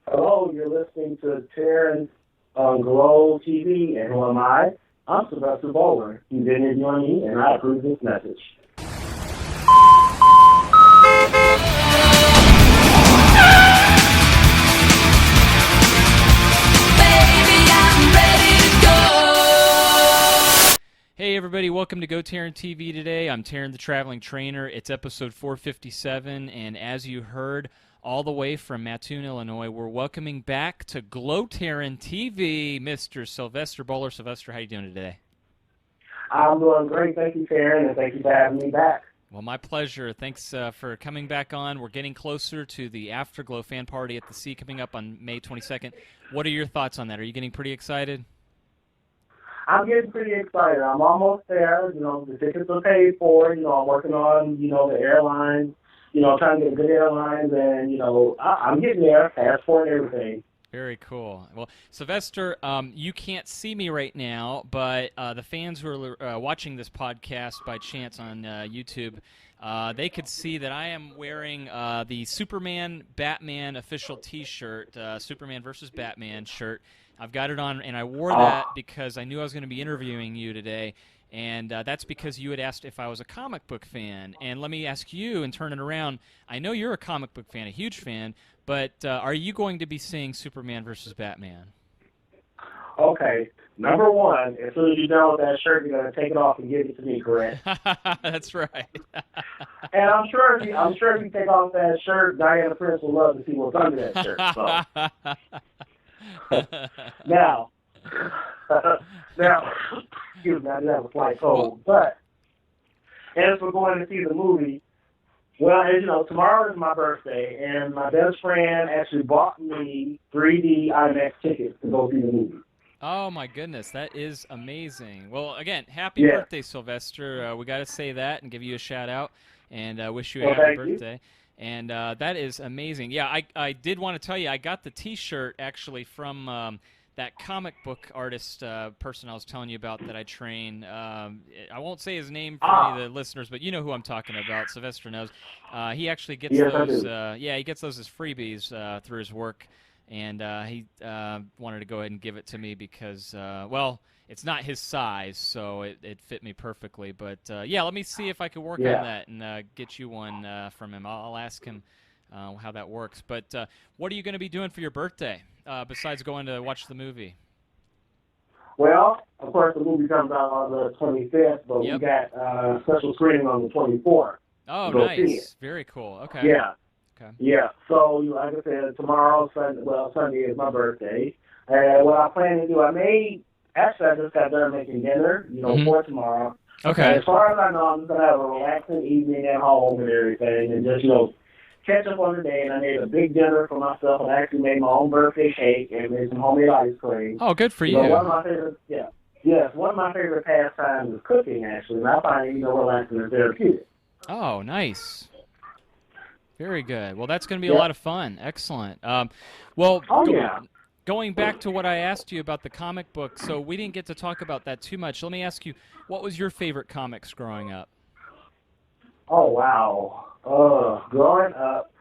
Hello, you're listening to Tarryn on Glow TV, and who am I? I'm Sylvester Boler. He's interviewing me, and I approve this message. Hey everybody, welcome to GoTarryn TV today. I'm Tarryn the Traveling Trainer. It's episode 457, and as you heard, all the way from Mattoon, Illinois, we're welcoming back to GoTarryn TV, Mr. Sylvester Boler. Sylvester, how you doing today? I'm doing great. Thank you, Tarryn, and thank you for having me back. Well, my pleasure. Thanks for coming back on. We're getting closer to the Afterglow fan party at the Sea coming up on May 22nd. What are your thoughts on that? Are you getting pretty excited? I'm getting pretty excited. I'm almost there. The tickets are paid for. I'm working on, the airlines, trying to get good airlines, and, I'm getting there, passport and everything. Very cool. Well, Sylvester, you can't see me right now, but the fans who are watching this podcast by chance on YouTube, they could see that I am wearing the Superman Batman official T-shirt, Superman versus Batman shirt. I've got it on, and I wore that because I knew I was going to be interviewing you today, and that's because you had asked if I was a comic book fan. And let me ask you and turn it around. I know you're a comic book fan, a huge fan, but are you going to be seeing Superman versus Batman? Okay. Number one, as soon as you're done with that shirt, you're going to take it off and give it to me, correct? That's right. And I'm sure if you take off that shirt, Diana Prince will love to see what's under that shirt. So. Now, excuse me, I did have a slight cold. But as we're going to see the movie, well, as you know, tomorrow is my birthday, and my best friend actually bought me 3D IMAX tickets to go see the movie. Oh, my goodness. That is amazing. Well, again, happy birthday, Sylvester. We got to say that and give you a shout-out and wish you a happy birthday. And that is amazing. Yeah, I did want to tell you, I got the T-shirt, actually, from that comic book artist person I was telling you about that I train. I won't say his name for any of the listeners, but you know who I'm talking about. Sylvester knows. He actually gets those. He gets those as freebies through his work, and he wanted to go ahead and give it to me because, well, it's not his size, so it fit me perfectly. But yeah, let me see if I could work on that and get you one from him. I'll ask him how that works. But what are you going to be doing for your birthday besides going to watch the movie? Well, of course, the movie comes out on the 25th, but we got a special screening on the 24th. Oh, nice. Very cool. Okay. Yeah. Okay. Yeah. So, like I said, tomorrow, Sunday is my birthday. And what I plan to do, actually, I just got done making dinner, for tomorrow. Okay. And as far as I know, I'm just going to have a relaxing evening at home and everything, and just, catch up on the day. And I made a big dinner for myself, and I actually made my own birthday cake and made some homemade ice cream. Oh, good for you. One of my favorite, one of my favorite pastimes is cooking, actually, and I find it, relaxing and therapeutic. Oh, nice. Very good. Well, that's going to be a lot of fun. Excellent. Going back to what I asked you about the comic book, so we didn't get to talk about that too much. Let me ask you, what was your favorite comics growing up? Oh, wow. Growing up,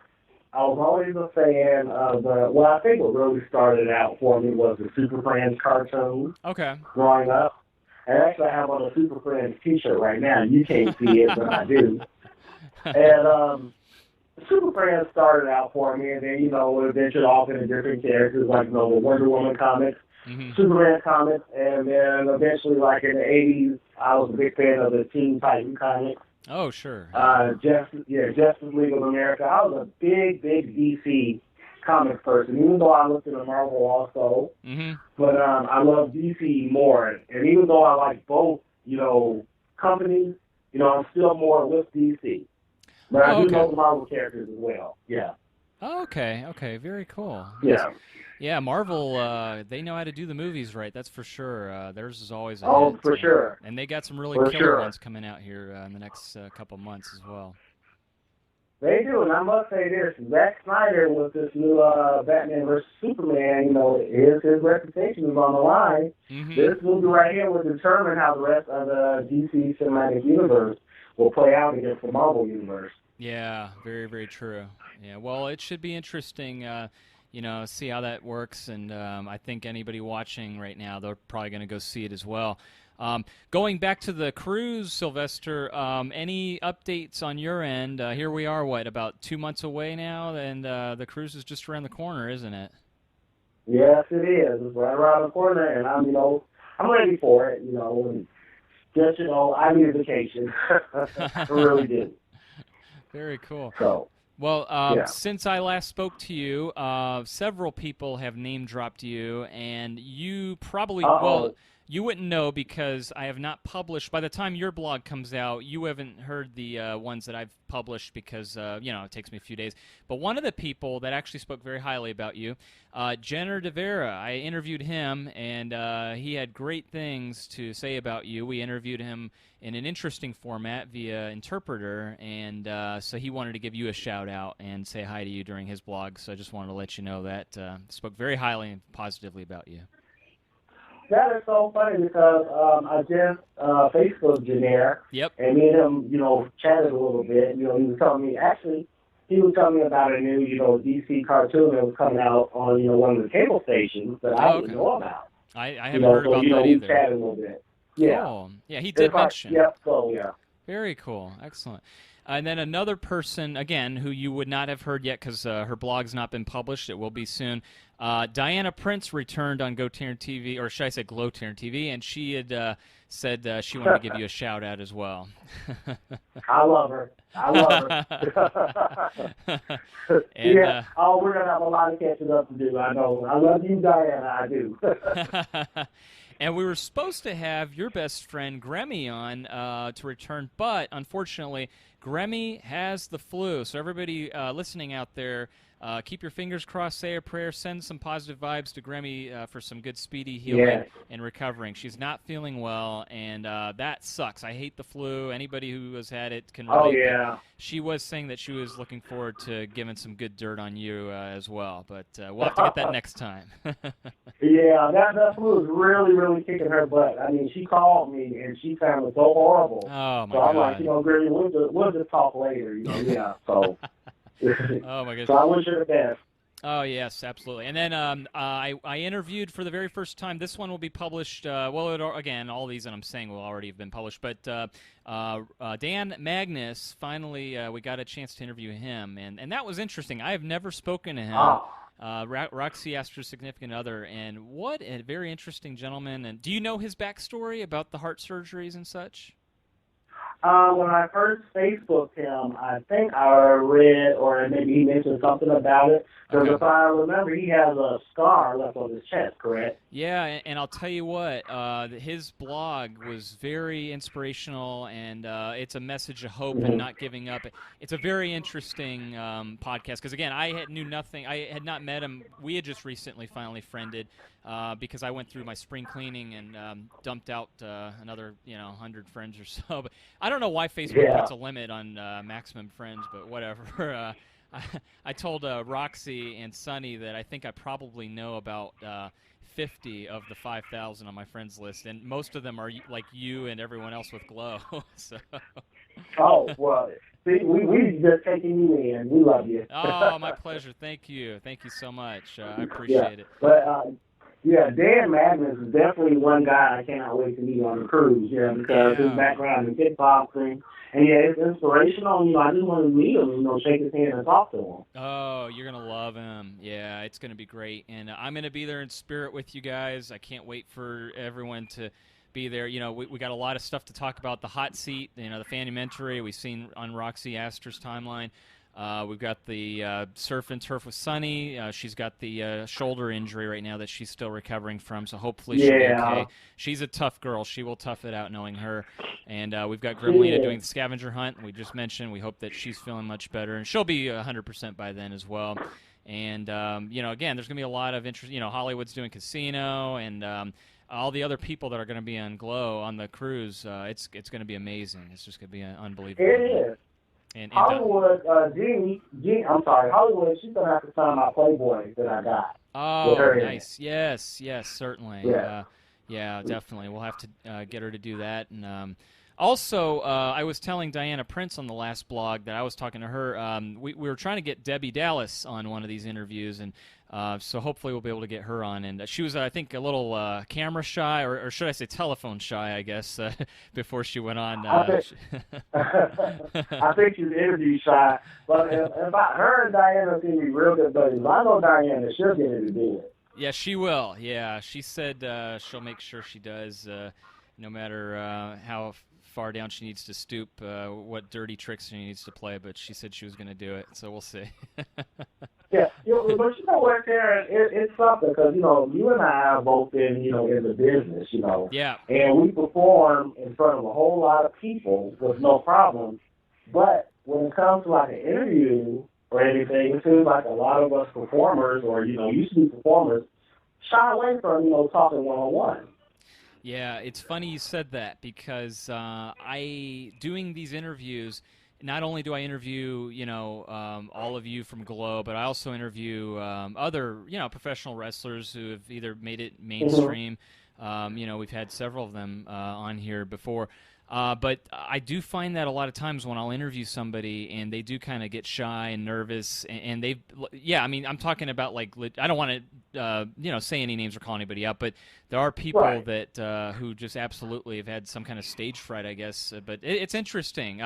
I was always a fan of I think what really started out for me was the Super Friends cartoon. Okay. Growing up. And actually, I have on a Super Friends t-shirt right now. You can't see it, but I do. And, Super Friends started out for me, and then, it ventured off into different characters, like, the Wonder Woman comics, Superman comics, and then eventually, like, in the 80s, I was a big fan of the Teen Titan comics. Oh, sure. Justice League of America. I was a big DC comics person, even though I looked at Marvel also. But I love DC more. And even though I like both, companies, I'm still more with DC. But I do know the Marvel characters as well. Yeah. Oh, okay. Very cool. Yeah. Yeah, Marvel, they know how to do the movies right, that's for sure. Theirs is always a hit. Oh, for sure. And they got some really killer ones coming out here in the next couple months as well. They do, and I must say this, Zack Snyder with this new Batman vs. Superman, his reputation is on the line. This movie right here will determine how the rest of the DC Cinematic Universe will play out against the Marvel Universe. Yeah, very, very true. Yeah, well, it should be interesting. see how that works. And I think anybody watching right now, they're probably going to go see it as well. Going back to the cruise, Sylvester, any updates on your end? Here we are, about 2 months away now, and the cruise is just around the corner, isn't it? Yes, it is. It's right around the corner, and I'm ready for it, and just, I need a vacation. I really do. Very cool. So, well, since I last spoke to you, several people have name-dropped you, and you probably, you wouldn't know because I have not published. By the time your blog comes out, you haven't heard the ones that I've published because, it takes me a few days. But one of the people that actually spoke very highly about you, Jenner De Vera, I interviewed him, and he had great things to say about you. We interviewed him in an interesting format via interpreter, and so he wanted to give you a shout-out and say hi to you during his blog. So I just wanted to let you know that. Spoke very highly and positively about you. That is so funny because I just Facebooked Janair. Yep. And me and him, chatted a little bit. He was telling me about a new, DC cartoon that was coming out on, one of the cable stations that I didn't know about. I haven't heard about that either. We chatted a little bit. Yeah. Cool. Yeah, he did mention. Yep. So yeah. Very cool. Excellent. And then another person, again, who you would not have heard yet because her blog's not been published. It will be soon. Diana Prince returned on GoTarryn TV, or should I say GloTarryn TV, and she had said she wanted to give you a shout-out as well. I love her. And, yeah. We're going to have a lot of catching up to do. I know. I love you, Diana. I do. And we were supposed to have your best friend, Grammy, on to return, but unfortunately, Grammy has the flu. So everybody listening out there, keep your fingers crossed, say a prayer, send some positive vibes to Grammy for some good speedy healing and recovering. She's not feeling well, and that sucks. I hate the flu. Anybody who has had it can relate. Oh, yeah. She was saying that she was looking forward to giving some good dirt on you as well, but we'll have to get that next time. Yeah, that flu is really, really kicking her butt. I mean, she called me, and she sounded so horrible. Oh, my God. I'm like, Grammy, we'll just talk later, yeah, so. Oh, my goodness. So I wish her the best. Oh, yes, absolutely. And then I interviewed for the very first time. This one will be published. Again, all these that I'm saying will already have been published. But Dan Magnus, finally, we got a chance to interview him. And that was interesting. I have never spoken to him. Roxy asked her significant other. And what a very interesting gentleman. And do you know his backstory about the heart surgeries and such? When I first Facebooked him, I think I read, or maybe he mentioned something about it. Because if I remember, he has a scar left on his chest, correct? Yeah, and I'll tell you what, his blog was very inspirational, and it's a message of hope and not giving up. It's a very interesting podcast, because, again, I knew nothing. I had not met him. We had just recently finally friended, because I went through my spring cleaning and dumped out another 100 friends or so. But I don't know why Facebook puts a limit on maximum friends, but whatever. I told Roxy and Sunny that I think I probably know about 50 of the 5,000 on my friends list, and most of them are like you and everyone else with Glow. So. Oh, well, see, we just taking you in. We love you. Oh, my pleasure. Thank you. Thank you so much. I appreciate it. But, Dan Magnus is definitely one guy I cannot wait to meet on the cruise, because his background in kickboxing, and it's inspirational. I just want to meet him, shake his hand and talk to him. Oh, you're going to love him. Yeah, it's going to be great. And I'm going to be there in spirit with you guys. I can't wait for everyone to be there. We got a lot of stuff to talk about. The hot seat, the Fanny-mentary we've seen on Roxy Astor's timeline. We've got the surf and turf with Sunny. She's got the shoulder injury right now that she's still recovering from, so hopefully she'll be okay. She's a tough girl. She will tough it out knowing her. And we've got Grimlina doing the scavenger hunt. We just mentioned we hope that she's feeling much better, and she'll be 100% by then as well. And, again, there's going to be a lot of interest. Hollywood's doing casino, and all the other people that are going to be on Glow on the cruise. It's going to be amazing. It's just going to be unbelievable. It is. And Hollywood, Hollywood, she's going to have to sign my Playboy that I got. Oh, nice. Yes, certainly. Yeah, definitely. We'll have to get her to do that. And also, I was telling Diana Prince on the last blog that I was talking to her. We were trying to get Debbie Dallas on one of these interviews, and So hopefully we'll be able to get her on. And she was, I think, a little camera shy, or should I say telephone shy, I guess, before she went on. I think she's interview shy. But about her and Diana seem to be real good buddies. I know Diana, she'll get it to do it. Yeah, she will. Yeah, she said she'll make sure she does, no matter how far down she needs to stoop, what dirty tricks she needs to play. But she said she was going to do it, so we'll see. Yeah, but you know what, Tarryn, it's something because, you and I have both been, in the business, Yeah. And we perform in front of a whole lot of people with no problem. But when it comes to like an interview or anything, it seems like a lot of us performers or, used to be performers shy away from, talking one-on-one. Yeah, it's funny you said that because doing these interviews, not only do I interview, all of you from Glow, but I also interview other, professional wrestlers who have either made it mainstream. We've had several of them on here before. But I do find that a lot of times when I'll interview somebody and they do kind of get shy and nervous, and I'm talking about like, I don't want to, say any names or call anybody out, but there are people Right. that who just absolutely have had some kind of stage fright, I guess. But it's interesting.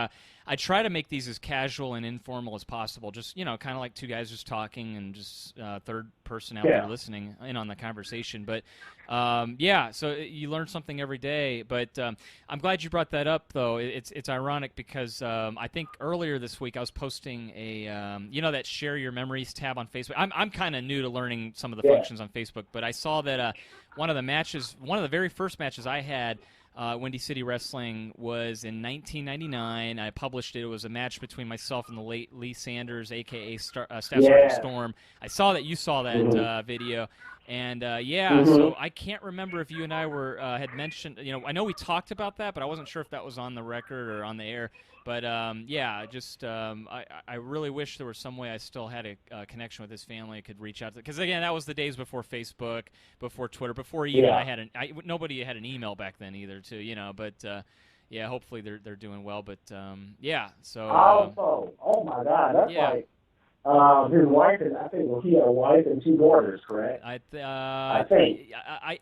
I try to make these as casual and informal as possible, just, kind of like two guys just talking and just third person out there listening in on the conversation. But, so you learn something every day. But I'm glad you brought that up, though. It's ironic because I think earlier this week I was posting a, that Share Your Memories tab on Facebook. I'm kind of new to learning some of the functions on Facebook, but I saw that one of the very first matches I had, Windy City Wrestling, was in 1999. I published it. It was a match between myself and the late Lee Sanders, a.k.a. Staff Sergeant Storm. I saw that you saw that video. And, so I can't remember if you and I had mentioned, I know we talked about that, but I wasn't sure if that was on the record or on the air. But, I really wish there was some way I still had a connection with his family I could reach out to. Because, again, that was the days before Facebook, before Twitter, before even nobody had an email back then either, too, But, hopefully they're doing well. But, so. Oh, my God, that's like. His wife and I think he had a wife and two daughters, correct? I think.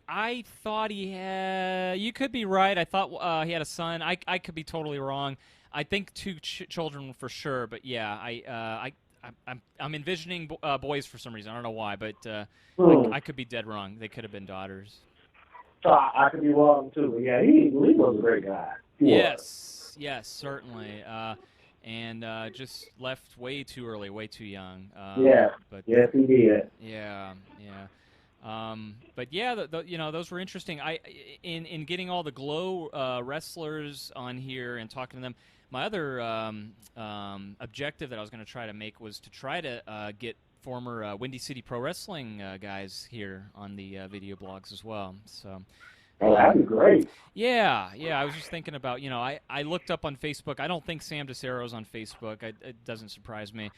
I thought he had. You could be right. I thought he had a son. I could be totally wrong. I think two children for sure. But I'm envisioning boys for some reason. I don't know why, but I could be dead wrong. They could have been daughters. So I could be wrong too. But yeah, he was a great guy. Yes, certainly. And just left way too early, way too young. But yes, he did. Those were interesting. In getting all the Glow wrestlers on here and talking to them, my other objective that I was going to try to make was to try to get former Windy City Pro Wrestling guys here on the video blogs as well. So. Oh, that'd be great. Yeah. I was just thinking about, I looked up on Facebook. I don't think Sam DeCero's on Facebook. It doesn't surprise me.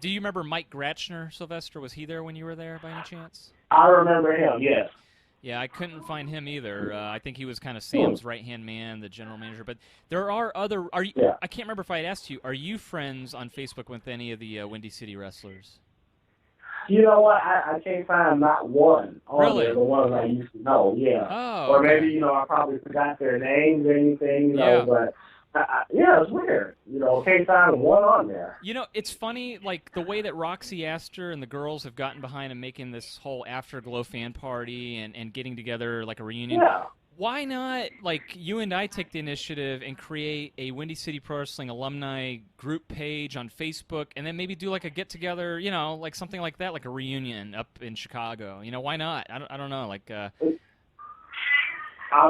Do you remember Mike Gratchner, Sylvester? Was he there when you were there by any chance? I remember him, yes. Yeah, I couldn't find him either. I think he was kind of Sam's right-hand man, the general manager. But there are other... I can't remember if I had asked you, are you friends on Facebook with any of the Windy City wrestlers? You know what? I can't find not one on there, the ones I used to know, Oh, or maybe, I probably forgot their names or anything, but, it's weird. Can't find one on there. It's funny, like, the way that Roxy Astor and the girls have gotten behind and making this whole Afterglow fan party and getting together, like, a reunion. Yeah. Why not, like, you and I take the initiative and create a Windy City Pro Wrestling alumni group page on Facebook and then maybe do, like, a get-together, like something like that, like a reunion up in Chicago? Why not? I don't know, like... I'm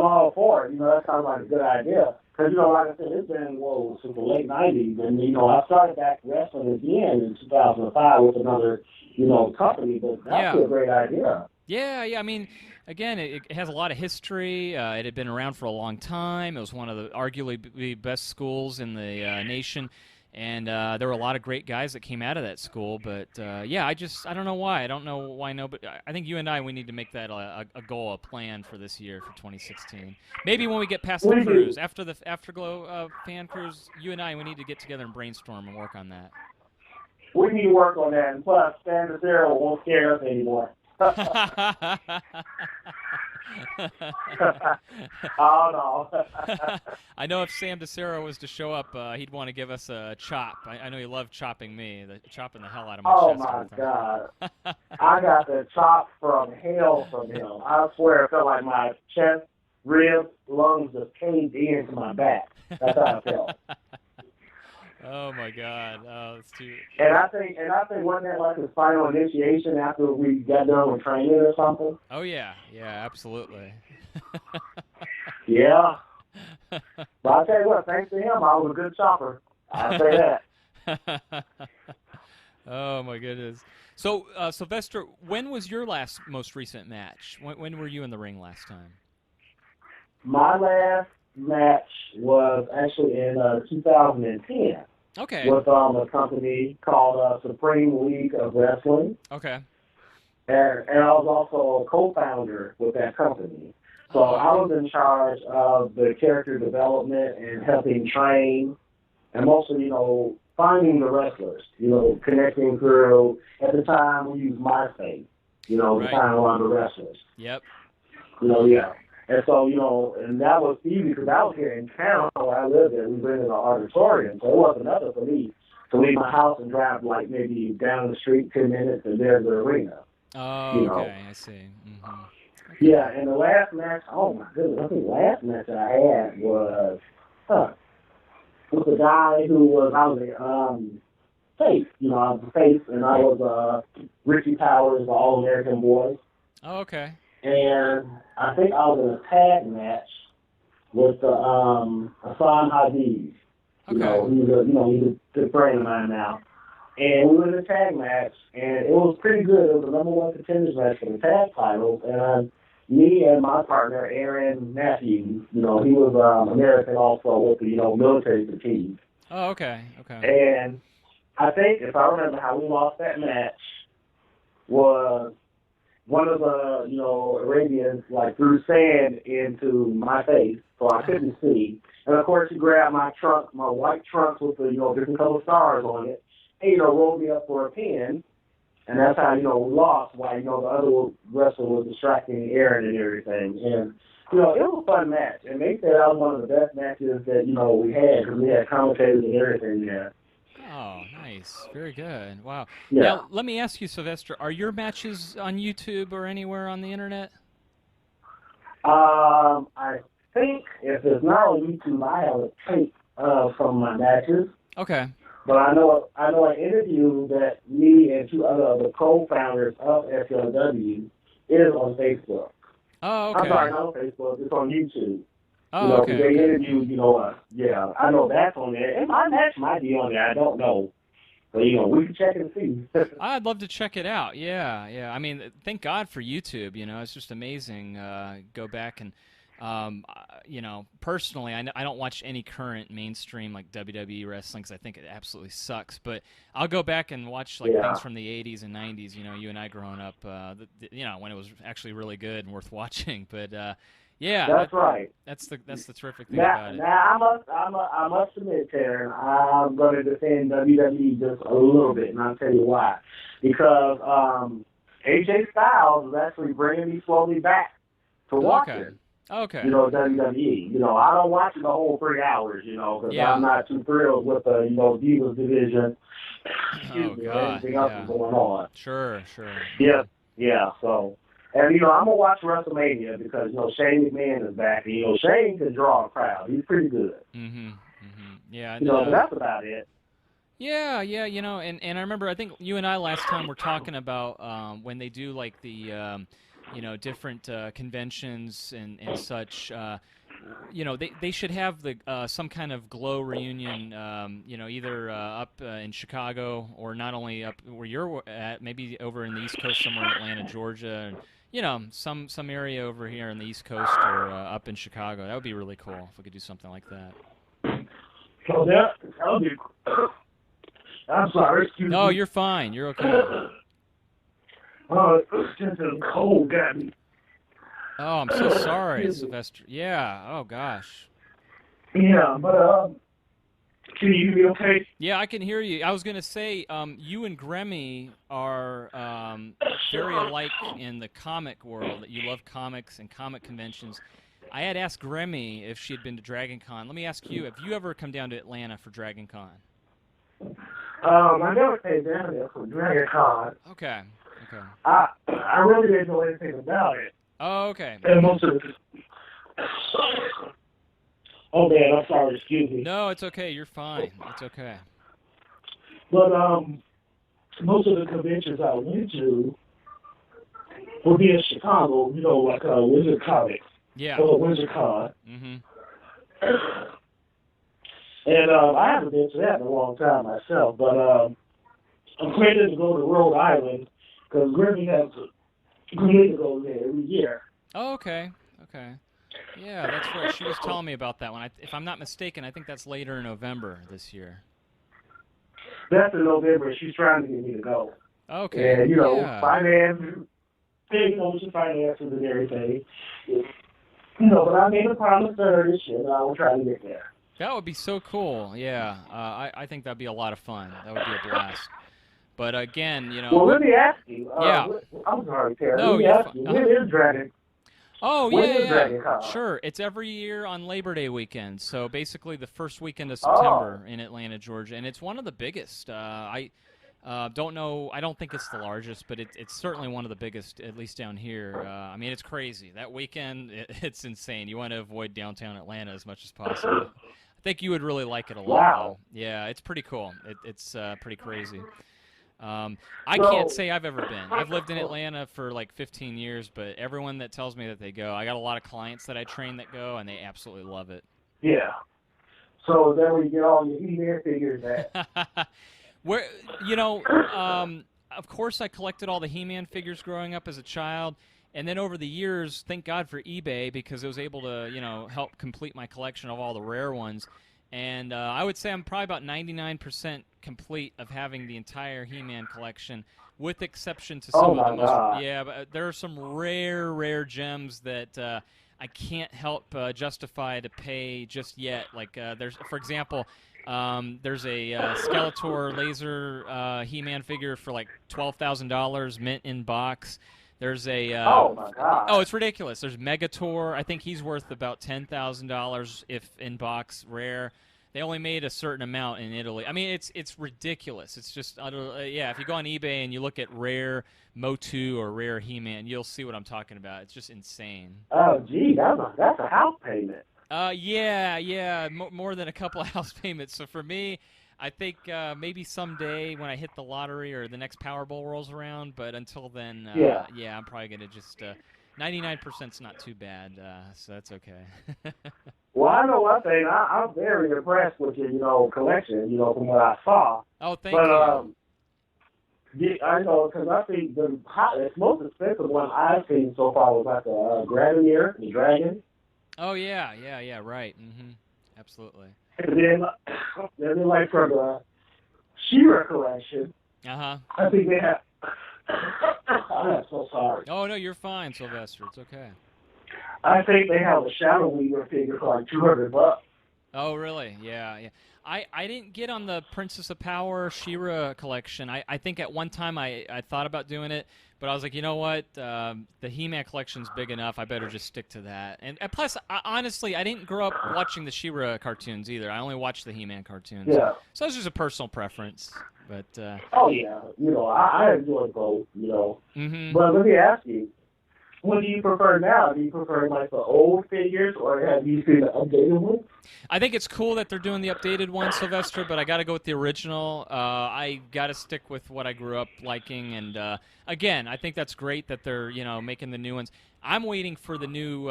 all for it. That sounds like a good idea. Because, like I said, it's been, since the late 90s. And, I started back wrestling again in 2005 with another, company. But that's a great idea. Yeah. I mean... Again, it has a lot of history. It had been around for a long time. It was one of the arguably best schools in the nation. And there were a lot of great guys that came out of that school. But, I don't know why. I don't know why but I think you and we need to make that a goal, a plan for this year, for 2016. Maybe when we get past the cruise, after the Afterglow fan cruise, you and we need to get together and brainstorm and work on that. we need to work on that. And plus, Sam DeCero won't scare us anymore. Oh, no. I know if Sam DeCero was to show up, he'd want to give us a chop. I know he loved chopping me, chopping the hell out of my chest. Oh, my God. I got the chop from hell from him. I swear it felt like my chest, ribs, lungs just caved into my back. That's how I felt. Oh, my God. Oh, that's too... And I think wasn't that like his final initiation after we got done with training or something? Oh, yeah. Yeah, absolutely. Yeah. But I'll tell you what, thanks to him, I was a good chopper. I'll say that. Oh, my goodness. So, Sylvester, when was your most recent match? When were you in the ring last time? My last match was actually in 2010. Okay. With a company called Supreme League of Wrestling. Okay. And I was also a co-founder with that company. So I was in charge of the character development and helping train, and mostly, finding the wrestlers, connecting through, at the time we used MySpace, to find a lot of the wrestlers. Yep. Yeah. And so, and that was easy because I was here in town where I lived at. We rented an auditorium, so it wasn't nothing for me to leave my house and drive like maybe down the street 10 minutes and there's the arena. Oh, okay, I see. Mm-hmm. Okay. Yeah, and the last match, oh my goodness, I think the last match I had was with a guy who was, I was a face, I was a face, and I was Ricky Powers, the All-American Boy. Oh, okay. And I think I was in a tag match with Hassan Hadid. Okay. He's a good friend of mine now. And we were in a tag match, and it was pretty good. It was the #1 contenders match for the tag titles. And me and my partner, Aaron Matthews, he was American also with the, military fatigue. Oh, okay. Okay. And I think, if I remember how we lost that match, was one of the, Arabians, threw sand into my face, so I couldn't see. And, of course, he grabbed my trunk, my white trunk with the, different color stars on it, and, rolled me up for a pin. And that's how, we lost, while, the other wrestler was distracting Aaron and everything. And, it was a fun match. And they said that was one of the best matches that, we had, because we had commentators and everything there. Oh, nice. Very good. Wow. Yeah. Now, let me ask you, Sylvester, are your matches on YouTube or anywhere on the internet? I think if it's not on YouTube, I have a tape of some of my matches. Okay. But I know an interview that me and two other the co-founders of SLW is on Facebook. Oh, okay. I'm sorry, not on Facebook. It's on YouTube. Oh, okay. They interviewed, yeah, I know that's on there. And my match might be on there. I don't know. But, we can check and see. I'd love to check it out. Yeah. I mean, thank God for YouTube. It's just amazing. Go back and, personally, I don't watch any current mainstream like WWE wrestling because I think it absolutely sucks. But I'll go back and watch things from the 80s and 90s. You and I growing up, when it was actually really good and worth watching. But yeah, that's right. That's the terrific thing about it. Now I must admit, Tarryn, I'm going to defend WWE just a little bit, and I'll tell you why. Because AJ Styles is actually bringing me slowly back to watching. Okay. WWE. I don't watch the whole 3 hours, because I'm not too thrilled with the, Divas division. Everything else is going on. Sure. Yeah, so. And, I'm going to watch WrestleMania because, Shane McMahon is back. And, Shane can draw a crowd. He's pretty good. Mm-hmm. Yeah. But that's about it. Yeah, and I remember, I think you and I last time were talking about when they do, the, different conventions and such, they should have some kind of Glow reunion, either up in Chicago or not only up where you're at, maybe over in the East Coast somewhere in Atlanta, Georgia, and, some area over here on the East Coast or up in Chicago. That would be really cool if we could do something like that. So that would be... I'm sorry, excuse me. No, you're fine. You're okay. Oh, it's just a cold got me. Oh, I'm so sorry, Sylvester. Yeah. Oh, gosh. Yeah, but Can you hear me okay? Yeah, I can hear you. I was going to say, you and Grammy are very alike in the comic world. That you love comics and comic conventions. I had asked Grammy if she had been to Dragon Con. Let me ask you, have you ever come down to Atlanta for Dragon Con? I never came down there for Dragon Con. Okay. I really didn't know anything about it. Oh, okay. And most of the... Oh, man, I'm sorry, excuse me. No, it's okay. You're fine. It's okay. But most of the conventions I went to would be in Chicago, you know, like Wizard Comics. Yeah. Or Wizard Con. Mm-hmm. And I haven't been to that in a long time myself, but I'm planning to go to Rhode Island because Grimmy has agreed to go there every year. Oh, okay. Yeah, that's right. She was telling me about that one. If I'm not mistaken, I think that's later in November this year. That's in November. She's trying to get me to go. Okay. And, you know, yeah. finances and everything. You know, but I made a promise to her this year that I will try to get there. That would be so cool. Yeah. I think that'd be a lot of fun. That would be a blast. But again, you know. Well, let me ask you. Yeah. I'm sorry, Tarryn. No, let me ask you. When is Dragon? Oh, when yeah. is Dragon Con? Sure. It's every year on Labor Day weekend. So basically the first weekend of September in Atlanta, Georgia. And it's one of the biggest. I don't know. I don't think it's the largest, but it's certainly one of the biggest, at least down here. I mean, it's crazy. That weekend, it's insane. You want to avoid downtown Atlanta as much as possible. I think you would really like it a lot. Wow. Though. Yeah, it's pretty cool. It's pretty crazy. I can't say I've ever been. I've lived in Atlanta for like 15 years, but everyone that tells me that they go, I got a lot of clients that I train that go, and they absolutely love it. Yeah. So is that where you get all your He-Man figures at? Where, you know, of course I collected all the He-Man figures growing up as a child, and then over the years, thank God for eBay, because it was able to, you know, help complete my collection of all the rare ones. And I would say I'm probably about 99% complete of having the entire He-Man collection, with exception to some of the most. God. Yeah, but there are some rare gems that I can't help justify to pay just yet. Like there's, for example, there's a Skeletor laser He-Man figure for like $12,000, mint in box. There's a oh my God! Oh, it's ridiculous. There's Megator. I think he's worth about $10,000 if in box rare. They only made a certain amount in Italy. I mean, it's ridiculous. It's just yeah. If you go on eBay and you look at rare Motu or rare He-Man, you'll see what I'm talking about. It's just insane. Oh, gee, that's a house payment. Yeah, more than a couple of house payments. So for me, I think maybe someday when I hit the lottery or the next Powerball rolls around, but until then, yeah, I'm probably going to just 99%'s not too bad, so that's okay. Well, I know one thing. I'm very impressed with your, you know, collection, you know, from what I saw. Oh, thank you. Yeah, I know, because I think the most expensive one I've seen so far was like a Graveneer, the dragon. Oh, yeah, right. Mm-hmm. Absolutely. And then like for the She-Ra collection, I think they have. I'm so sorry. Oh no, you're fine, Sylvester. It's okay. I think they have a Shadow Weaver figure for like $200. Oh really? Yeah. I didn't get on the Princess of Power She-Ra collection. I think at one time I thought about doing it, but I was like, you know what? The He-Man collection's big enough. I better just stick to that. And plus, honestly, I didn't grow up watching the She-Ra cartoons either. I only watched the He-Man cartoons. Yeah. So it's just a personal preference. But oh yeah, you know, I enjoy both. You know. Mm-hmm. But let me ask you, what do you prefer now? Do you prefer like the old figures, or have you seen the updated ones? I think it's cool that they're doing the updated one, Sylvester, but I got to go with the original. I got to stick with what I grew up liking, and again, I think that's great that they're, you know, making the new ones. I'm waiting for the new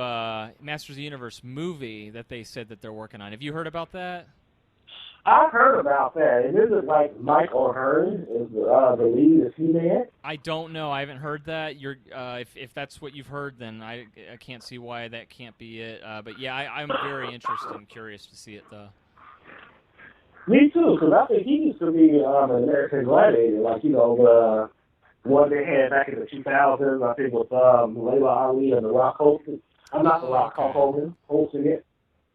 Masters of the Universe movie that they said that they're working on. Have you heard about that? I've heard about that. And is it like Mike O'Hearn is the lead as He-Man? I don't know. I haven't heard that. You're if that's what you've heard, then I can't see why that can't be it. But yeah, I'm very interested and curious to see it though. Me too, because I think he used to be an American Gladiator, like, you know, the one they had back in the 2000s. I think with Layla Ali and The Rock hosting. I'm not The Rock, Hulk Hogan hosting it.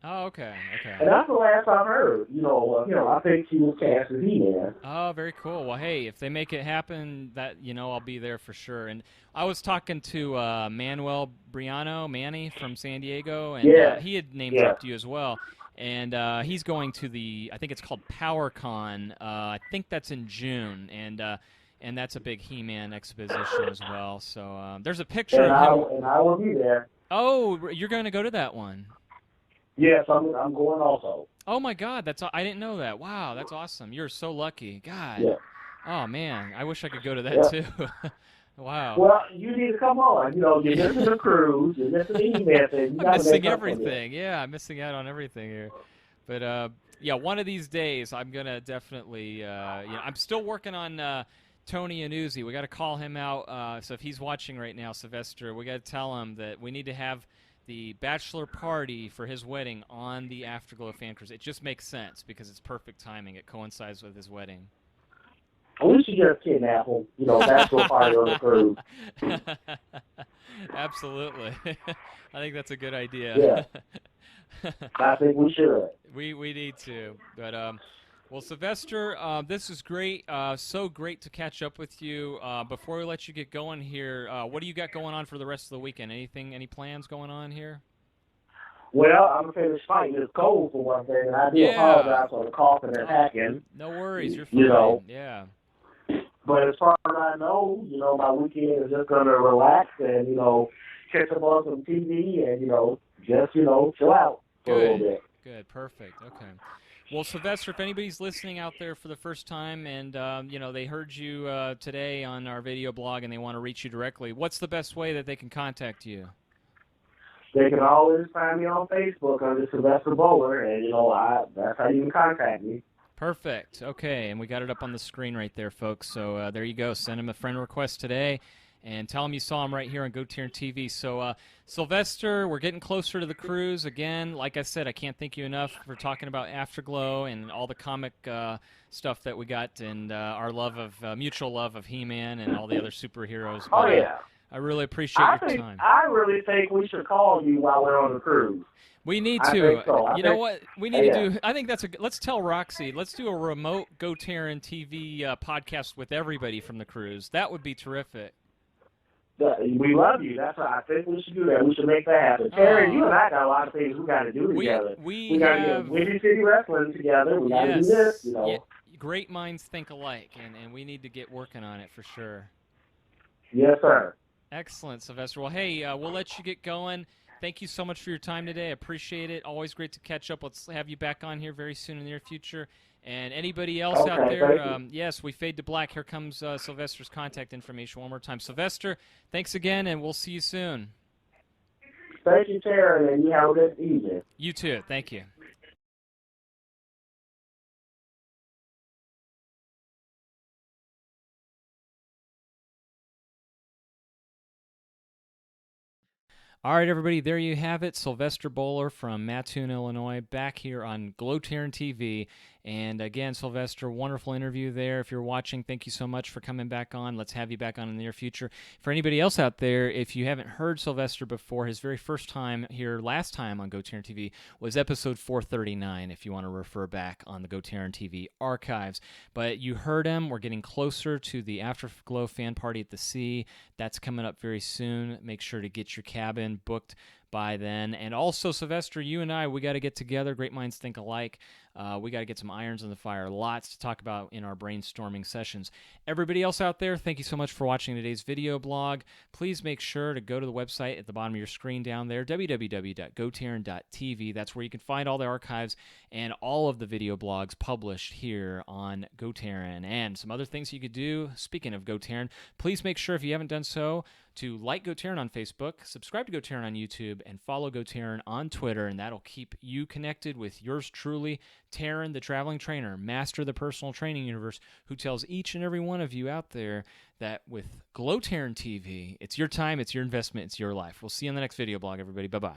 Oh, okay. And that's the last I've heard. I think she was cast as He-Man. Oh, very cool. Well, hey, if they make it happen, that I'll be there for sure. And I was talking to Manuel Briano, Manny from San Diego, and he had name dropped you as well. And he's going to I think it's called PowerCon. I think that's in June, and that's a big He-Man exposition as well. So there's a picture of him. And I will be there. Oh, you're going to go to that one? Yes, I'm going also. Oh my God, I didn't know that. Wow, that's awesome. You're so lucky. God. Yeah. Oh man, I wish I could go to that too. Wow. Well, you need to come on. You're missing the cruise. You're missing the email thing. I'm missing everything. Yeah, I'm missing out on everything here. But yeah, one of these days I'm gonna definitely. I'm still working on Tony and Uzi. We got to call him out. So if he's watching right now, Sylvester, we got to tell him that we need to have the bachelor party for his wedding on the Afterglow fan cruise. It just makes sense because it's perfect timing. It coincides with his wedding. We should just kidnap him. Bachelor party on the cruise. Absolutely. I think that's a good idea. Yeah. I think we should. We need to. But well, Sylvester, this is great. So great to catch up with you. Before we let you get going here, what do you got going on for the rest of the weekend? Any plans going on here? Well, I'm going to finish fighting this cold for one thing, and I do apologize for the coughing and hacking. No worries. You're fine. Yeah. But as far as I know, my weekend is just going to relax and, catch up on some TV and, just, chill out for a little bit. Good. Perfect. Okay. Well, Sylvester, if anybody's listening out there for the first time and, they heard you today on our video blog and they want to reach you directly, what's the best way that they can contact you? They can always find me on Facebook under Sylvester Boler, and, that's how you can contact me. Perfect. Okay, and we got it up on the screen right there, folks. So there you go. Send him a friend request today. And tell him you saw him right here on GoTarryn TV. So, Sylvester, we're getting closer to the cruise. Again, like I said, I can't thank you enough for talking about Afterglow and all the comic stuff that we got and our mutual love of He-Man and all the other superheroes. Oh, yeah. I really appreciate your time. I really think we should call you while we're on the cruise. We need to. I think so. You know what? We need to do. I think let's tell Roxy. Let's do a remote GoTarryn TV podcast with everybody from the cruise. That would be terrific. We love you. That's what I think we should do that. We should make that happen. Tarryn, you and I got a lot of things we got to do together. We got to get Windy City Wrestling together. We got to do this. Yeah. Great minds think alike, and we need to get working on it for sure. Yes, sir. Excellent, Sylvester. Well, hey, we'll let you get going. Thank you so much for your time today. I appreciate it. Always great to catch up. Let's have you back on here very soon in the near future. And anybody else out there, yes, we fade to black. Here comes Sylvester's contact information one more time. Sylvester, thanks again, and we'll see you soon. Thank you, Tarryn, and you have a good evening. You too. Thank you. All right, everybody, there you have it. Sylvester Boler from Mattoon, Illinois, back here on GoTarryn TV. And again, Sylvester, wonderful interview there. If you're watching, thank you so much for coming back on. Let's have you back on in the near future. For anybody else out there, if you haven't heard Sylvester before, his very first time here, last time on GoTarryn TV, was episode 439, if you want to refer back on the GoTarryn TV archives. But you heard him. We're getting closer to the Afterglow fan party at the sea. That's coming up very soon. Make sure to get your cabin booked by then. And also, Sylvester, you and I, we got to get together. Great minds think alike. We got to get some irons in the fire. Lots to talk about in our brainstorming sessions. Everybody else out there, thank you so much for watching today's video blog. Please make sure to go to the website at the bottom of your screen down there, www.gotarryn.tv. That's where you can find all the archives and all of the video blogs published here on GoTarryn. And some other things you could do, speaking of GoTarryn, please make sure, if you haven't done so, to like GoTarryn on Facebook, subscribe to GoTarryn on YouTube, and follow GoTarryn on Twitter, and that'll keep you connected with yours truly, Tarryn the Traveling Trainer, master of the personal training universe, who tells each and every one of you out there that with GoTarryn TV, it's your time, it's your investment, it's your life. We'll see you on the next video blog, everybody. Bye-bye.